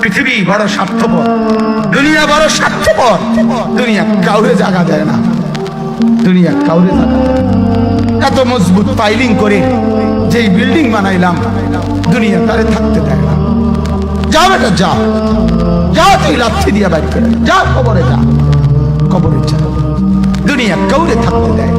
পৃথিবী বড় স্বার্থপর, দুনিয়া বড় স্বার্থপর। দুনিয়া কাউরে জায়গা দেয় না, দুনিয়া কাউরে জায়গা দেয় না। এত মজবুত পাইলিং করে যেই বিল্ডিং বানাইলাম, দুনিয়া তারে থাকতে দেয় না। যা বেটা যা, যা তুই লাথি দিয়া বাইর করে যা, কবরে যা, কবরে যা। দুনিয়া কাউরে থাকতে দেয়।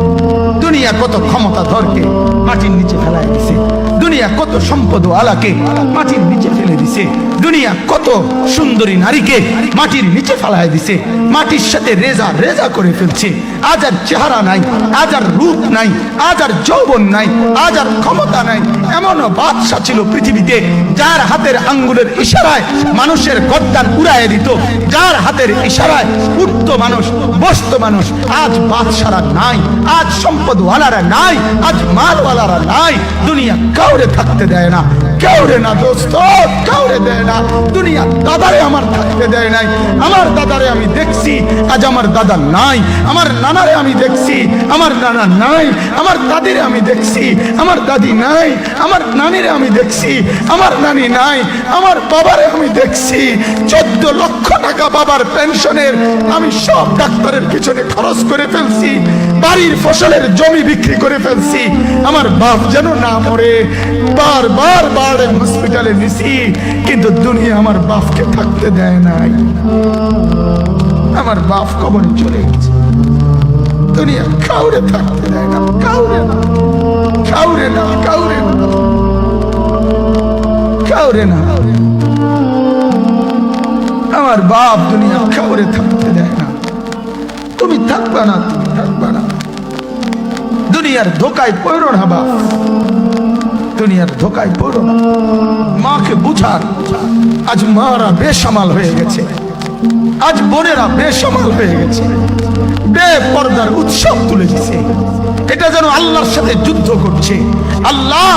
দুনিয়া কত ক্ষমতা ধরকে মাটির নিচে ফেলাই দিছে, দুনিয়া কত সম্পদ আলাকে মাটির নিচে ফেলে দিছে, দুনিয়া কত সুন্দরী নারীকে মাটির নিচে ফেলাই দিছে, মাটির সাথে রেজা রেজা করে ফেলছে। আজ আর চেহারা নাই, আজ আর রূপ নাই, আজ আর যৌবন নাই, আজ আর ক্ষমতা নাই। এমনও বাদশা ছিল পৃথিবীতে যার হাতের আঙ্গুলের ইশারায় মানুষের গর্দান উড়াইয়ে দিত, যার হাতের ইশারায় উঠত মানুষ, বসত মানুষ। আজ বাদশারা নাই, আজ সম্পদওয়ালারা নাই, আজ মালওয়ালারা নাই। দুনিয়া কাউরে থাকতে দেয় না, কাউরে না দোস্ত, কাউরে দেয় না। দুনিয়া দাদারে আমার থাকতে দেয় নাই। আমার দাদারে আমি দেখছি, আজ আমার দাদা নাই। আমার নানারে আমি দেখছি, আমার নানা নাই। আমার দাদিরে আমি দেখছি, আমার দাদি নাই। আমার নানিরে আমি দেখছি, আমার নানি নাই। আমার বাবারে আমি দেখছি, 14 লক্ষ টাকা বাবার পেনশনের আমি সব ডাক্তারের পিছনে খরচ করে ফেলছি, বাড়ির ফসলের জমি বিক্রি করে ফেলছি। আমার বাপ যেন না মরে বারবার বারে হসপিটালে নিছি, কিন্তু দুনিয়া আমার বাপকে থাকতে দেয় নাই। আমার বাপ কবরে চলে গেছে। দুনিয়া কাউরে থাকতে দেয় না, কাউরে না, কাউরে না, কাউরে না, কাউরে না। আমার বাপ দুনিয়া কাউরে থাকতে দেয় না। তুমি থাকবা না, তুমি থাকবা না। দুনিয়ার ধোকায় পড়ো না বাপ, দুনিয়ার ধোকায় পড়ো না। মাকে বুঝার, আজ মারা বেসামাল হয়ে গেছে, আজ বোনেরা বেসামাল হয়ে গেছে, বেপরদার উৎসব তুলে দিছে। এটা যেন আল্লাহর সাথে যুদ্ধ করছে। আল্লাহ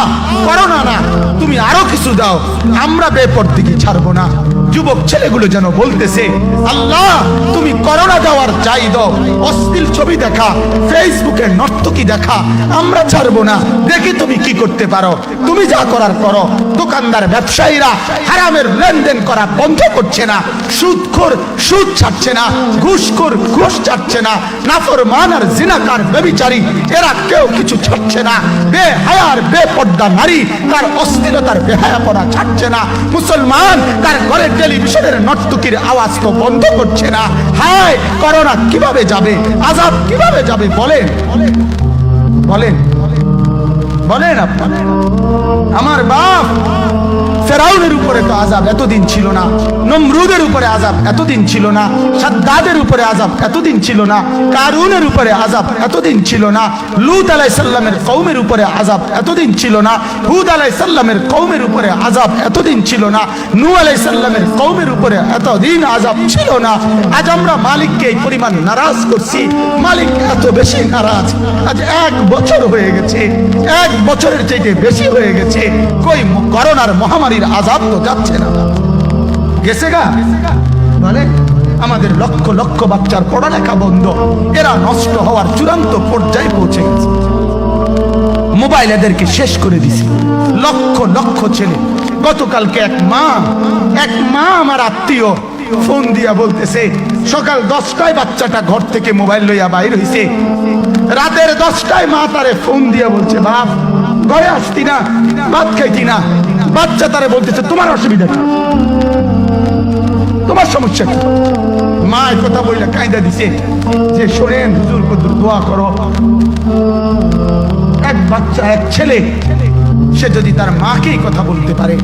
করোনা না, তুমি আরো কিছু দাও, আমরা বেপরদিকে ছাড়বো না। যুবক ছেলেগুলো যেন বলতেছে, আল্লাহ তুমি করোনা দেওয়ার চাই দাও, অশ্লীল ছবি দেখা, ফেসবুকে নর্তকী দেখা আমরা ছাড়বো না। দেখি তুমি কি করতে পারো, তুমি যা করার করো। দোকানদার ব্যবসায়ীরা হারামের লেনদেন করা বন্ধ করছে না, সুদখোর সুদ ছাড়ছে না, ঘুষখোর ঘুষ ছাড়ছে না, নাফরমান আর জিনাকার ব্যভিচারী এরা কেউ কিছু ছাড়ছে না। বেহায়ার বেপর্দা নারী তার অশ্লীলতার বেহায়াপনা ছাড়ছে না। মুসলমান তার ঘরের টেলিভিশনের নর্তকীর আওয়াজ তো বন্ধ করছে না। হায় করোনা কিভাবে যাবে, আযাব কিভাবে যাবে বলেন, বলেন, বলেন আপনারা। আমার বাপ ফেরাউনের উপরে তো আযাব এতদিন ছিল না, নমরুদের উপরে আযাব এতদিন ছিল না, সাদ্দাদের উপরে আযাব এতদিন ছিল না, কারুনের উপরে আযাব এতদিন ছিল না, লূত আলাইহিস সালামের কওমের উপরে আযাব এতদিন ছিল না, হুদ আলাইহিস সালামের কওমের উপরে আযাব এতদিন ছিল না, নূহ আলাইহিস সালামের কওমের উপরে এতদিন আযাব ছিল না। আজ আমরা মালিককে এই পরিমাণ নারাজ করছি, মালিক এত বেশি নারাজ। আজ 1 বছর হয়ে গেছে, 1 বছরের চাইতে বেশি হয়ে গেছে, কই করোনার মহামারীর আযাব তো যাচ্ছে না, গেছে গা বলে। আমাদের লক্ষ লক্ষ বাচ্চার পড়ালেখা বন্ধ, এরা নষ্ট হওয়ার চূড়ান্ত পর্যায়ে পৌঁছে গেছে। মোবাইল এদেরকে শেষ করে দিছে। লক্ষ লক্ষ ছেলে, গতকালকে এক মা আমার আত্মীয় ফোন দিয়া বলতেছে, সকাল 10টায় বাচ্চাটা ঘর থেকে মোবাইল লইয়া বাইর হইছে, রাতের 10টায় মা তারে ফোন দিয়া বলছে, বাপ ঘরে আসতি না, ভাত খাইতি না। বাচ্চা তারে বলতেছে, তোমার অসুবিধা কি, তোমার সমস্যা কি? মা এই কথা বইলা কায়দা দিছে যে, শোনেন হুজুর কত দোয়া করো। এক বাচ্চা, এক ছেলে, সে যদি তার মাকেই কথা বলতে পারে,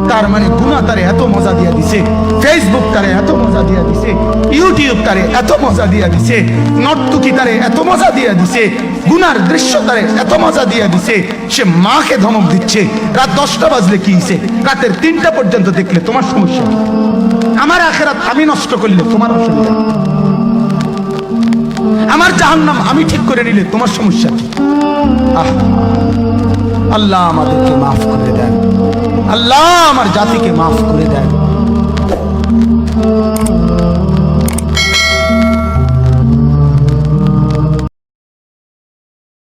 তার মানে গুনাহ তারে এত মজা দিয়া দিছে, ফেসবুক তারে এত মজা দিয়া দিছে, ইউটিউব তারে এত মজা দিয়া দিছে, নর্তকী তারে এত মজা দিয়া দিছে, গুনার দৃশ্য তারে এত মজা দিয়া দিছে, সে মাকে ধমক দিচ্ছে। রাত 10টা বাজলে কি হইছে, রাতের 3টা পর্যন্ত দেখলে তোমার সমস্যা, আমার আখিরাত আমি নষ্ট করলে তোমার অসুবিধা, আমার জাহান্নাম আমি ঠিক করে নিলে তোমার সমস্যা কি? আল্লাহ আমাদেরকে মাফ করে দেন, আল্লাহ আমার জাতিকে মাফ করে দেন।